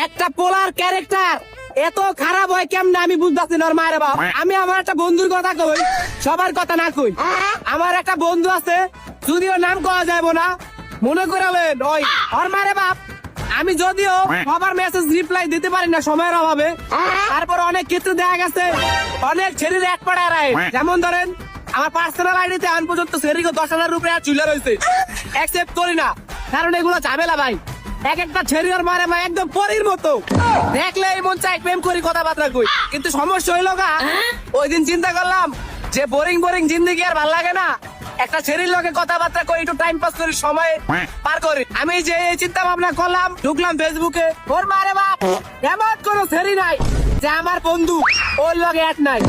একটা পোলার ক্যারেক্টার এত খারাপ হয় কেমনে আমি বুঝতেছি না মায়ের বাপ। আমি আমার একটা বন্ধুর কথা কই, সবার কথা না কই। আমার একটা বন্ধু আছে, যদিও নাম কওয়া যাবে না, মনে করালেন ওই ওর মায়ের বাপ। আমি যদিও সবার মেসেজ রিপ্লাই দিতে পারি না সময়ের অভাবে, তারপর অনেক ক্ষেত্রে দেখা গেছে অনেক ছেলের এক পাড়ায় রায়। যেমন ধরেন আমার পার্সোনাল আইডিতে এখন পর্যন্ত সেরিকে 10,000 রুপিয়া চুলে রয়েছে, অ্যাকসেপ্ট করি না, কারণ এগুলো ঝামেলা ভাই। এক একটা ছেড়িয়ার মারে ভাই একদম পরীর মতো, দেখলে এই মন চাই প্রেম করি কথাবার্তা কই। কিন্তু সমস্যা হইলো গা, ওই দিন চিন্তা করলাম যে বোরিং বোরিং জিন্দগি আর ভাল লাগে না, একটা ছেড়ির লোকে কথাবার্তা করি, একটু টাইম পাস করি, সময় পার করি। আমি যে এই চিন্তা ভাবনা করলাম, ঢুকলাম ফেসবুকে, ওর মারে বাপ এমন কোন ছেড়ি নাই যে আমার বন্ধু ওর লগে অ্যাড নাই।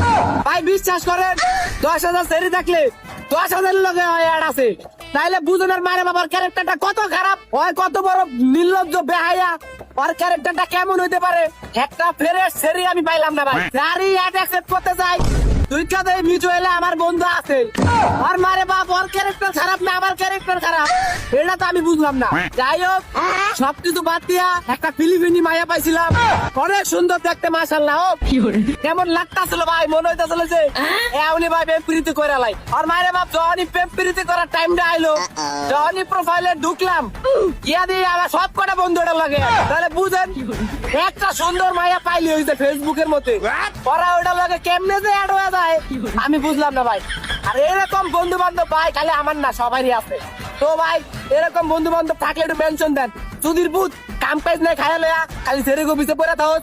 ভাই বিশ্বাস করেন 10,000 ছেড়ি থাকলে 10,000 লগে অ্যাড আছে, তাইলে বুঝনের মারে বাবার ক্যারেক্টারটা কত খারাপ হয়, কত বড় নির্লজ্জ বেহায়া। ওর ক্যারেক্টারটা কেমন হইতে পারে? একটা ফ্রেশ সেরি আমি পাইলাম না ভাই, যারই অ্যাড অ্যাকসেপ্ট করতে চাই দুইটা দেই মিউচুয়ালে আমার বন্ধু আছে। ওর মারে বাপ ওর ক্যারেক্টার খারাপ না আমার ক্যারেক্টার খারাপ, এটা তো আমি বুঝলাম না। যাই হোক সবকিছু বাদ দিয়া একটা ফিলিপিনি মায়া পাইছিলাম, অনেক সুন্দর দেখতে মাশাআল্লাহ। কেমন লাগতাছিল ভাই, মনে হইতাছিল যে এমনি ভাই প্রেম প্রীতি করে লাই। আর মায়ের বাপ যখনই প্রেম প্রীতি করার টাইমটা আইলো, যখনই প্রোফাইলে ঢুকলাম, গিয়া দিয়ে আমার সব কটা বন্ধুটা লাগে। তাহলে বুঝেন একটা সুন্দর মায়া পাইলি হইছে ফেসবুকের মধ্যে, ওরা ওটা লাগে কেমনে যে অ্যাড হয়ে যায় আমি বুঝলাম না ভাই। আর এরকম বন্ধু বান্ধব ভাই খালি আমার না, সবারই আছে। তো ভাই এরকম বন্ধু বান্ধব থাকলে একটু মেনশন দেন। সুধীর বুধ কাম কাজ নাই খায়া লয়া খালি সেরে গো পিছে পড়ে থাকো।